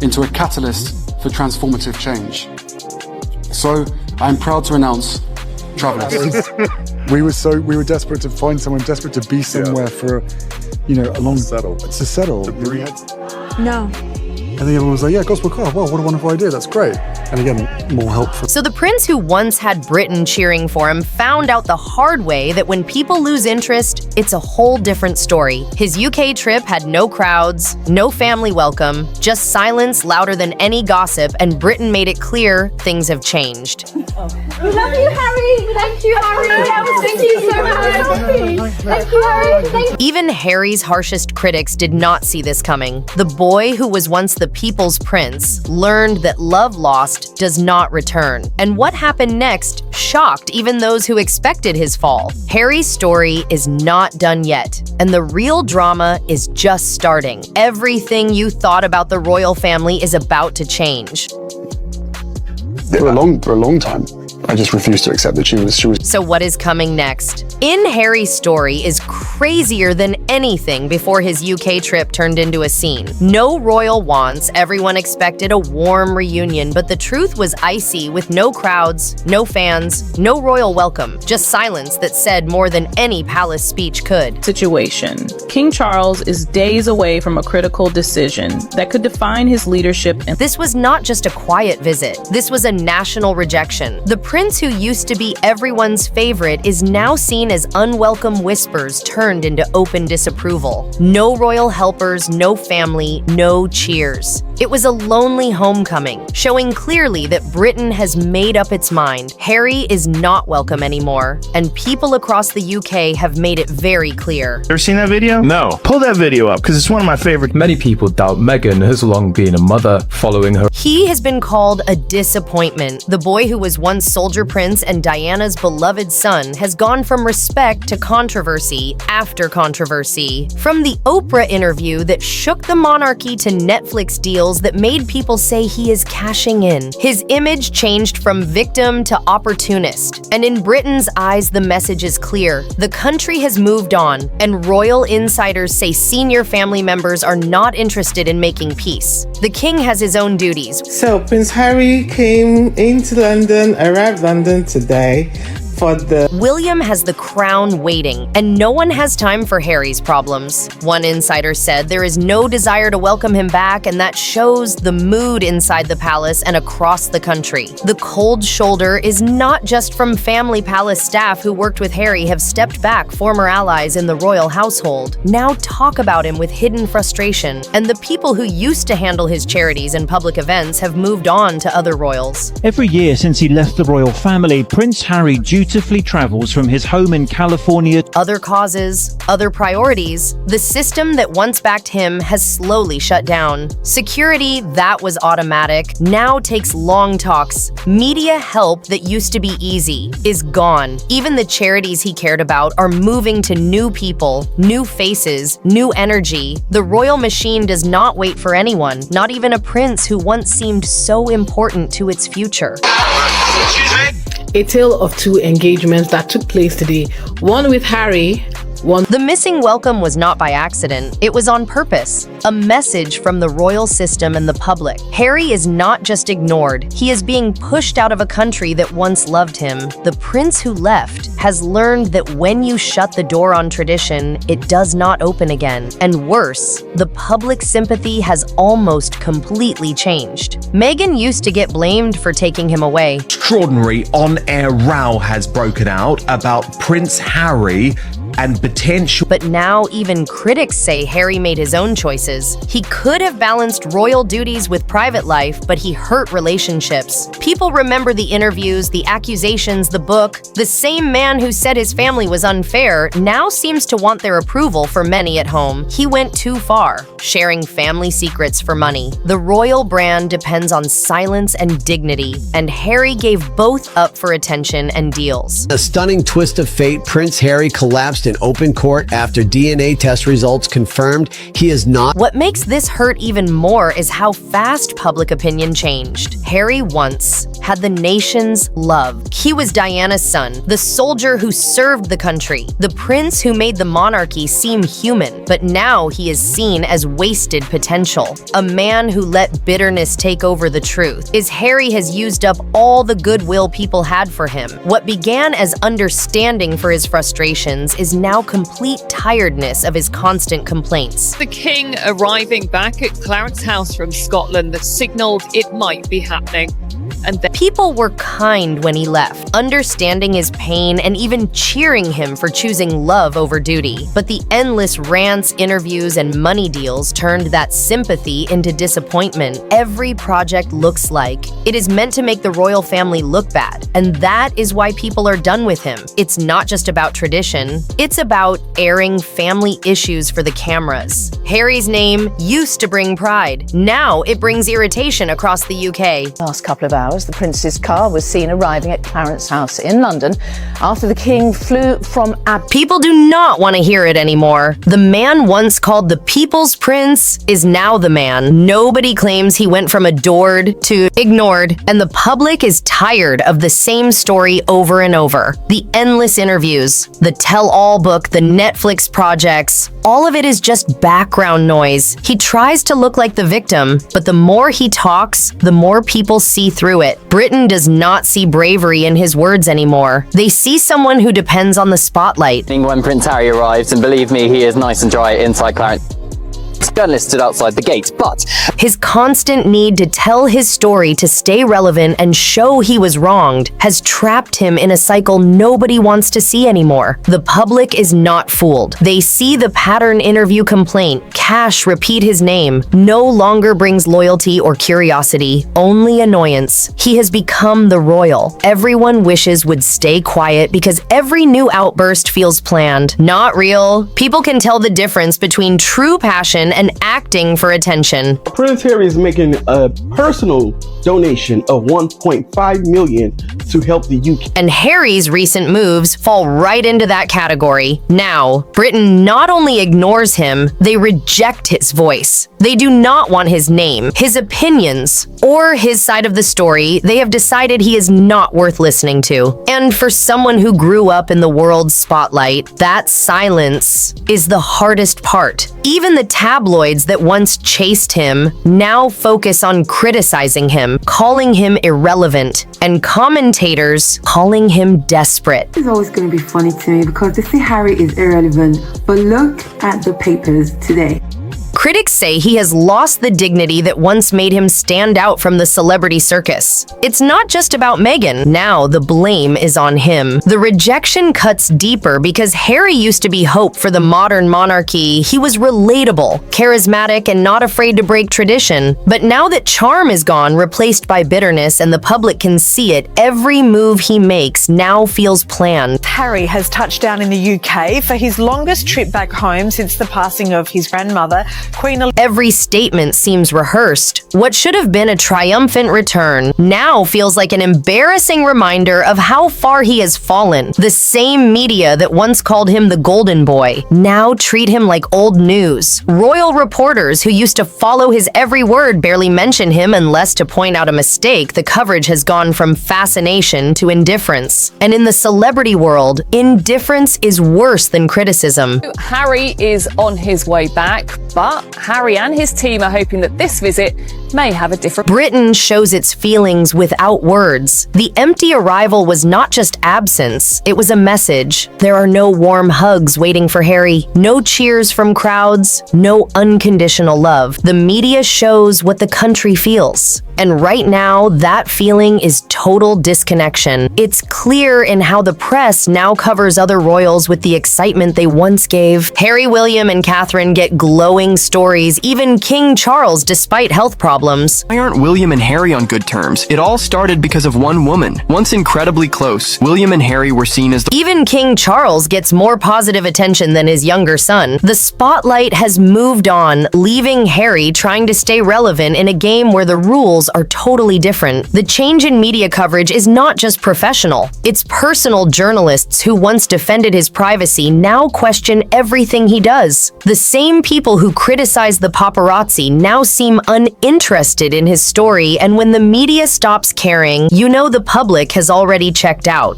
into a catalyst for transformative change. So I'm proud to announce Travelers. We were desperate to find someone, desperate to be somewhere for, a long... To settle. To breathe. No. And then everyone was like, yeah, gospel car, wow, what a wonderful idea, that's great. And again, more help for... So the prince who once had Britain cheering for him found out the hard way that when people lose interest, it's a whole different story. His UK trip had no crowds, no family welcome, just silence louder than any gossip, and Britain made it clear things have changed. We love you, Harry! Thank you, Harry! Thank you so much! Thank you, Harry! Even Harry's harshest critics did not see this coming. The boy who was once the people's prince learned that love lost does not return. And what happened next shocked even those who expected his fall. Harry's story is not done yet, and the real drama is just starting. Everything you thought about the royal family is about to change. For a long time, I just refused to accept that she was... So what is coming next? In Harry's story is crazier than anything before his UK trip turned into a scene. No royal wants, everyone expected a warm reunion, but the truth was icy with no crowds, no fans, no royal welcome, just silence that said more than any palace speech could. Situation. King Charles is days away from a critical decision that could define his leadership. And this was not just a quiet visit. This was a national rejection. The prince who used to be everyone's favorite is now seen as unwelcome whispers turned into open disapproval. No royal helpers, no family, no cheers. It was a lonely homecoming, showing clearly that Britain has made up its mind. Harry is not welcome anymore, and people across the UK have made it very clear. Ever seen that video? No. Pull that video up, because it's one of my favorite. Many people doubt Meghan has long been a mother following her. He has been called a disappointment. The boy who was once soldier prince and Diana's beloved son has gone from respect to controversy after controversy. From the Oprah interview that shook the monarchy to Netflix deals that made people say he is cashing in, his image changed from victim to opportunist. And in Britain's eyes, the message is clear. The country has moved on, and royal insiders say senior family members are not interested in making peace. The king has his own duties. So Prince Harry came into London, arrived London today. William has the crown waiting, and no one has time for Harry's problems. One insider said there is no desire to welcome him back, and that shows the mood inside the palace and across the country. The cold shoulder is not just from family palace staff who worked with Harry have stepped back, former allies in the royal household. Now talk about him with hidden frustration, and the people who used to handle his charities and public events have moved on to other royals. Every year since he left the royal family, Prince Harry dutifully travels from his home in California. Other causes, other priorities. The system that once backed him has slowly shut down. Security that was automatic now takes long talks. Media help that used to be easy is gone. Even the charities he cared about are moving to new people, new faces, new energy. The royal machine does not wait for anyone, not even a prince who once seemed so important to its future. A tale of two engagements that took place today. One with Harry, one... The missing welcome was not by accident. It was on purpose. A message from the royal system and the public. Harry is not just ignored. He is being pushed out of a country that once loved him. The prince who left has learned that when you shut the door on tradition, it does not open again. And worse, the public sympathy has almost completely changed. Meghan used to get blamed for taking him away. Extraordinary on-air row has broken out about Prince Harry and potential. But now even critics say Harry made his own choices. He could have balanced royal duties with private life, but he hurt relationships. People remember the interviews, the accusations, the book. The same man who said his family was unfair now seems to want their approval for many at home. He went too far, sharing family secrets for money. The royal brand depends on silence and dignity, and Harry gave both up for attention and deals. A stunning twist of fate, Prince Harry collapsed lost in open court after DNA test results confirmed he is not. What makes this hurt even more is how fast public opinion changed. Harry once had the nation's love. He was Diana's son, the soldier who served the country, the prince who made the monarchy seem human. But now he is seen as wasted potential, a man who let bitterness take over the truth. Harry has used up all the goodwill people had for him. What began as understanding for his frustrations is now complete tiredness of his constant complaints. The king arriving back at Clarence House from Scotland that signalled it might be happening. And people were kind when he left, understanding his pain and even cheering him for choosing love over duty. But the endless rants, interviews, and money deals turned that sympathy into disappointment. Every project looks like it is meant to make the royal family look bad, and that is why people are done with him. It's not just about tradition, it's about airing family issues for the cameras. Harry's name used to bring pride. Now it brings irritation across the UK. Last couple of hours, the Prince's car was seen arriving at Clarence House in London after the King flew from People do not want to hear it anymore. The man once called the People's Prince is now the man. Nobody claims he went from adored to ignored, and the public is tired of the same story over and over. The endless interviews, the tell-all book, the Netflix projects, all of it is just background noise. He tries to look like the victim, but the more he talks, the more people see through it. Britain does not see bravery in his words anymore. They see someone who depends on the spotlight. When Prince Harry arrives, and believe me, he is nice and dry inside Clarence. Journalists stood outside the gates, but his constant need to tell his story to stay relevant and show he was wronged has trapped him in a cycle nobody wants to see anymore. The public is not fooled. They see the pattern interview complaint, Cash repeat his name, no longer brings loyalty or curiosity, only annoyance. He has become the royal. Everyone wishes would stay quiet because every new outburst feels planned, not real. People can tell the difference between true passion and acting for attention. Prince Harry is making a personal donation of $1.5 million to help the UK. And Harry's recent moves fall right into that category. Now, Britain not only ignores him, they reject his voice. They do not want his name, his opinions, or his side of the story. They have decided he is not worth listening to. And for someone who grew up in the world's spotlight, that silence is the hardest part. Even the tabloids that once chased him now focus on criticizing him, calling him irrelevant, and commentators calling him desperate. It's always going to be funny to me because they say Harry is irrelevant, but look at the papers today. Critics say he has lost the dignity that once made him stand out from the celebrity circus. It's not just about Meghan. Now the blame is on him. The rejection cuts deeper because Harry used to be hope for the modern monarchy. He was relatable, charismatic, and not afraid to break tradition. But now that charm is gone, replaced by bitterness, and the public can see it, every move he makes now feels planned. Harry has touched down in the UK for his longest trip back home since the passing of his grandmother, Queen Elizabeth. Every statement seems rehearsed. What should have been a triumphant return now feels like an embarrassing reminder of how far he has fallen. The same media that once called him the golden boy now treat him like old news. Royal reporters who used to follow his every word barely mention him unless to point out a mistake. The coverage has gone from fascination to indifference. And in the celebrity world, indifference is worse than criticism. Harry is on his way back, but Harry and his team are hoping that this visit may have a different... Britain shows its feelings without words. The empty arrival was not just absence, it was a message. There are no warm hugs waiting for Harry, no cheers from crowds, no unconditional love. The media shows what the country feels. And right now, that feeling is total disconnection. It's clear in how the press now covers other royals with the excitement they once gave. Harry, William, and Catherine get glowing stories, even King Charles, despite health problems. problems. Why aren't William and Harry on good terms? It all started because of one woman. Once incredibly close, William and Harry were seen as Even King Charles gets more positive attention than his younger son. The spotlight has moved on, leaving Harry trying to stay relevant in a game where the rules are totally different. The change in media coverage is not just professional. It's personal. Journalists who once defended his privacy now question everything he does. The same people who criticize the paparazzi now seem uninterested in his story, and when the media stops caring, you know the public has already checked out.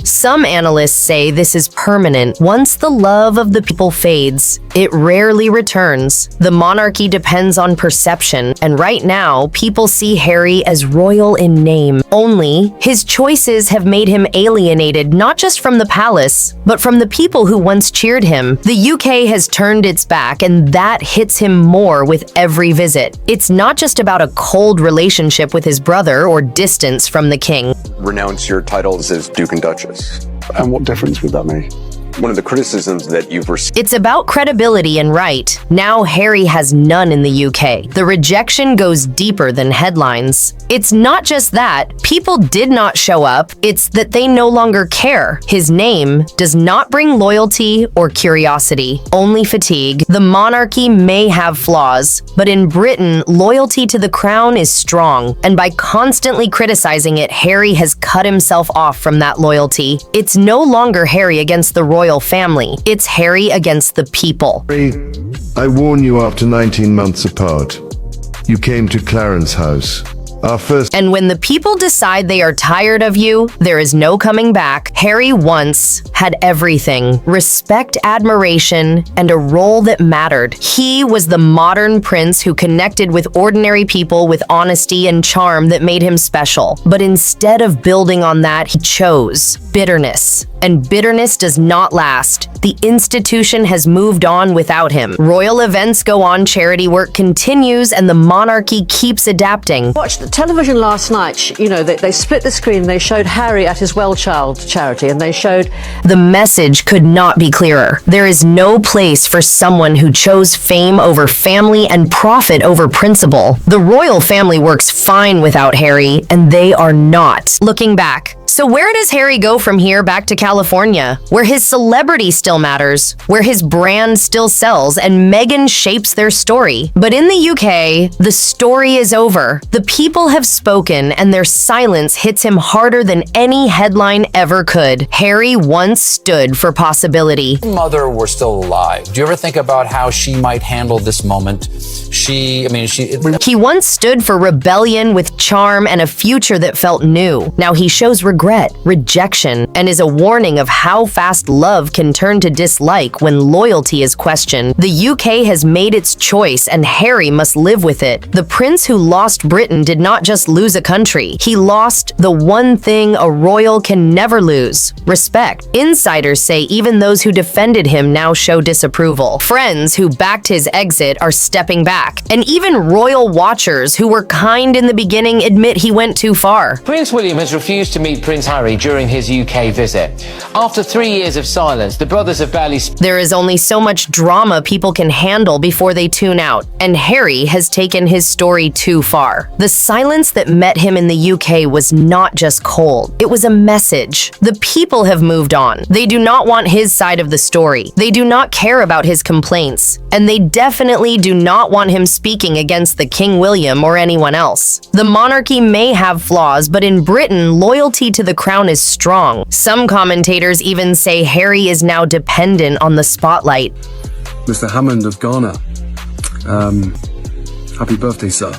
Some analysts say this is permanent. Once the love of the people fades, it rarely returns. The monarchy depends on perception, and right now, people see Harry as royal in name only. His choices have made him alienated not just from the palace, but from the people who once cheered him. The UK has turned its back, and that hits him more with every visit. It's not just about a cold relationship with his brother or distance from the king. Renounce your titles as Duke and Duchess. And what difference would that make? One of the criticisms that you've received. It's about credibility and right. Now Harry has none in the UK. The rejection goes deeper than headlines. It's not just that people did not show up, it's that they no longer care. His name does not bring loyalty or curiosity, only fatigue. The monarchy may have flaws, but in Britain, loyalty to the crown is strong. And by constantly criticizing it, Harry has cut himself off from that loyalty. It's no longer Harry against the royal family. It's Harry against the people. I warn you, after 19 months apart, you came to Clarence House. And when the people decide they are tired of you, there is no coming back. Harry once had everything: respect, admiration, and a role that mattered. He was the modern prince who connected with ordinary people with honesty and charm that made him special. But instead of building on that, he chose bitterness. And bitterness does not last. The institution has moved on without him. Royal events go on, charity work continues, and the monarchy keeps adapting. Watched the television last night. You know, they split the screen. They showed Harry at his Well Child charity, and they showed... The message could not be clearer. There is no place for someone who chose fame over family and profit over principle. The royal family works fine without Harry, and they are not. Looking back, so where does Harry go from here back to California, where his celebrity still matters, where his brand still sells, and Meghan shapes their story? But in the UK, the story is over. The people have spoken, and their silence hits him harder than any headline ever could. Harry once stood for possibility. Mother were still alive. Do you ever think about how she might handle this moment? He once stood for rebellion with charm and a future that felt new. Now he shows regret, rejection, and is a warning of how fast love can turn to dislike when loyalty is questioned. The UK has made its choice, and Harry must live with it. The prince who lost Britain did not just lose a country. He lost the one thing a royal can never lose: respect. Insiders say even those who defended him now show disapproval. Friends who backed his exit are stepping back. And even royal watchers who were kind in the beginning admit he went too far. Prince William has refused to meet Prince Harry during his UK visit. After 3 years of silence, the brothers have barely... There is only so much drama people can handle before they tune out, and Harry has taken his story too far. The silence that met him in the UK was not just cold. It was a message. The people have moved on. They do not want his side of the story. They do not care about his complaints. And they definitely do not want him speaking against the King William or anyone else. The monarchy may have flaws, but in Britain, loyalty to the crown is strong. Some commentators even say Harry is now dependent on the spotlight. Mr. Hammond of Ghana, happy birthday, sir.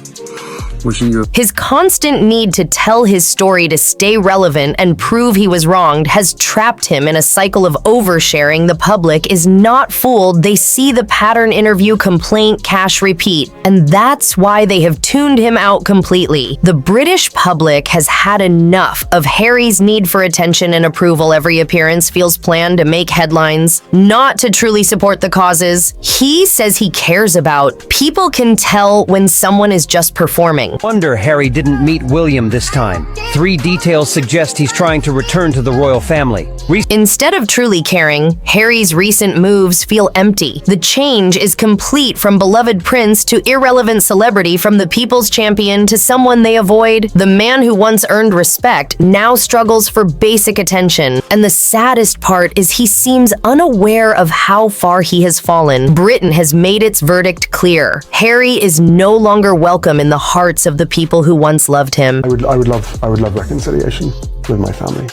Wishing you His constant need to tell his story to stay relevant and prove he was wronged has trapped him in a cycle of oversharing. The public is not fooled. They see the pattern: interview, complaint, cash, repeat. And that's why they have tuned him out completely. The British public has had enough of Harry's need for attention and approval. Every appearance feels planned to make headlines, not to truly support the causes he says he cares about. People can tell when someone is just performing. caring. Wonder Harry didn't meet William this time. 3 details suggest he's trying to return to the royal family. Instead of truly caring, Harry's recent moves feel empty. The change is complete from beloved prince to irrelevant celebrity, from the people's champion to someone they avoid. The man who once earned respect now struggles for basic attention. And the saddest part is he seems unaware of how far he has fallen. Britain has made its verdict clear. Harry is no longer welcome in the hearts of the people who once loved him. I would love reconciliation with my family.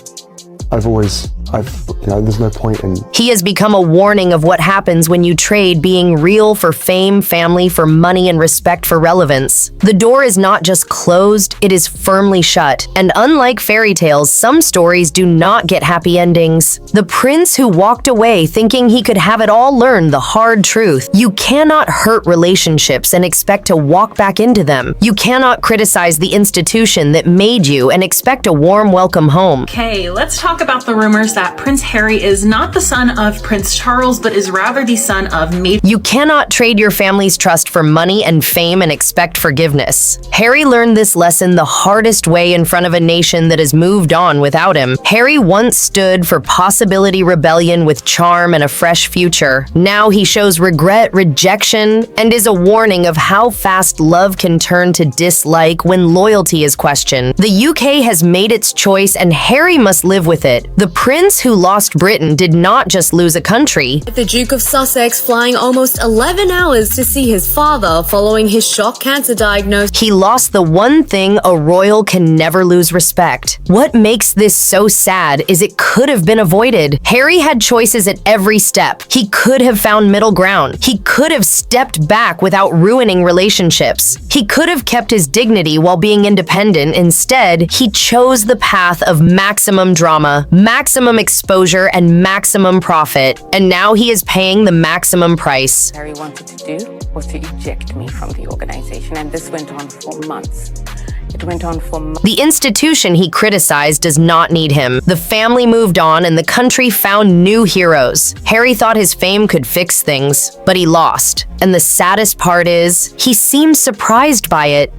There's no point in... He has become a warning of what happens when you trade being real for fame, family, for money, and respect for relevance. The door is not just closed, it is firmly shut. And unlike fairy tales, some stories do not get happy endings. The prince who walked away thinking he could have it all learned the hard truth. You cannot hurt relationships and expect to walk back into them. You cannot criticize the institution that made you and expect a warm welcome home. Okay, let's talk about the rumors that Prince Harry is not the son of Prince Charles, but is rather the son of You cannot trade your family's trust for money and fame and expect forgiveness. Harry learned this lesson the hardest way in front of a nation that has moved on without him. Harry once stood for possibility, rebellion with charm and a fresh future. Now he shows regret, rejection, and is a warning of how fast love can turn to dislike when loyalty is questioned. The UK has made its choice and Harry must live with it. The prince who lost Britain did not just lose a country. The Duke of Sussex flying almost 11 hours to see his father following his shock cancer diagnosis. He lost the one thing a royal can never lose: respect. What makes this so sad is it could have been avoided. Harry had choices at every step. He could have found middle ground. He could have stepped back without ruining relationships. He could have kept his dignity while being independent. Instead, he chose the path of maximum drama, maximum exposure, and maximum profit. And now he is paying the maximum price. Harry wanted to do was to eject me from the organization, and this went on for months. It went on for months. The institution he criticized does not need him. The family moved on and the country found new heroes. Harry thought his fame could fix things, but he lost. And the saddest part is, he seems surprised by it.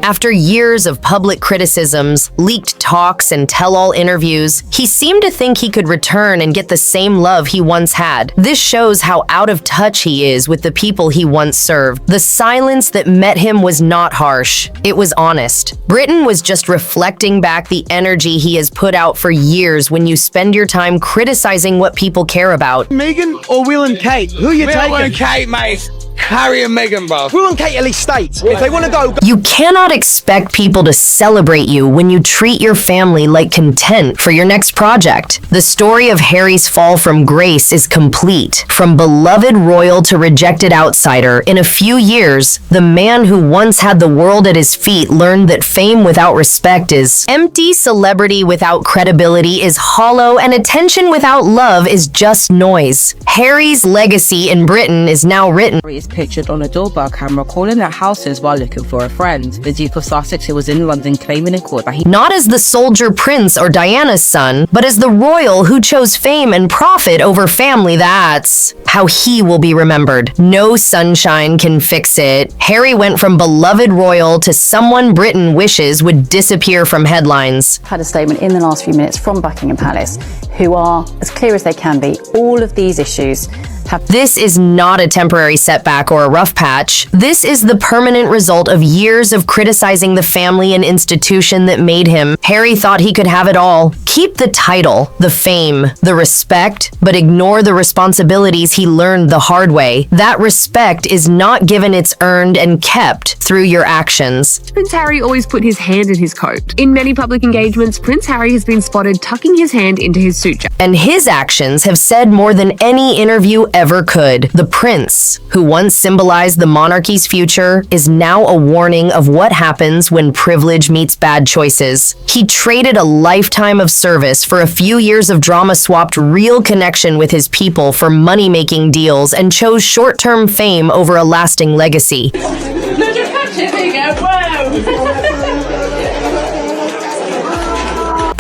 After years of public criticisms, leaked talks, and tell-all interviews, he seemed to think he could return and get the same love he once had. This shows how out of touch he is with the people he once served. The silence that met him was not harsh. It was honest. Britain was just reflecting back the energy he has put out for years when you spend your time criticizing what people care about. Meghan or Will and Kate? Who are you taking? Will and Kate, mate. Harry and Meghan, bro. Will and Kate at least state. If they want to go... You cannot expect people to celebrate you when you treat your family like content for your next project. The story of Harry's fall from grace is complete. From beloved royal to rejected outsider, in a few years, the man who once had the world at his feet learned that fame without respect is empty, celebrity without credibility is hollow, and attention without love is just noise. Harry's legacy in Britain is now written. Is pictured on a doorbell camera calling at houses while looking for a friend. The Duke of Sussex, who was in London, claiming in court that he... Not as the soldier prince or Diana's son, but as the royal who chose fame and profit over family. That's how he will be remembered. No sunshine can fix it. Harry went from beloved royal to someone Britain wishes would disappear from headlines. Had a statement in the last few minutes from Buckingham Palace, who are as clear as they can be. All of these issues have... This is not a temporary setback or a rough patch. This is the permanent result of years of criticizing the family and institution that made him. Harry thought he could have it all. Keep the title, the fame, the respect, but ignore the responsibilities he learned the hard way. That respect is not given, it's earned and kept through your actions. Prince Harry always put his hand in his coat. In many public engagements, Prince Harry has been spotted tucking his hand into his suit jacket. And his actions have said more than any interview ever could. The prince, who once symbolized the monarchy's future, is now a warning of what happens when privilege meets bad choices. He traded a lifetime of service for a few years of drama, swapped real connection with his people for money-making deals, and chose short-term fame over a lasting legacy.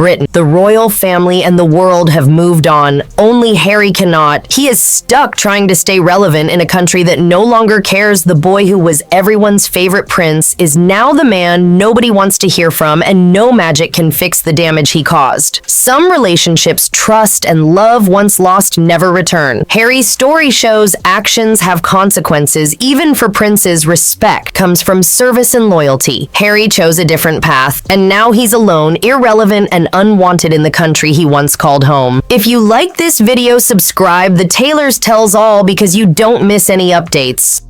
Britain. The royal family and the world have moved on. Only Harry cannot. He is stuck trying to stay relevant in a country that no longer cares. The boy who was everyone's favorite prince is now the man nobody wants to hear from, and no magic can fix the damage he caused. Some relationships, trust and love once lost, never return. Harry's story shows actions have consequences. Even for princes, respect comes from service and loyalty. Harry chose a different path, and now he's alone, irrelevant, and unwanted in the country he once called home. If you like this video, subscribe. The Taylors tells all because you don't miss any updates.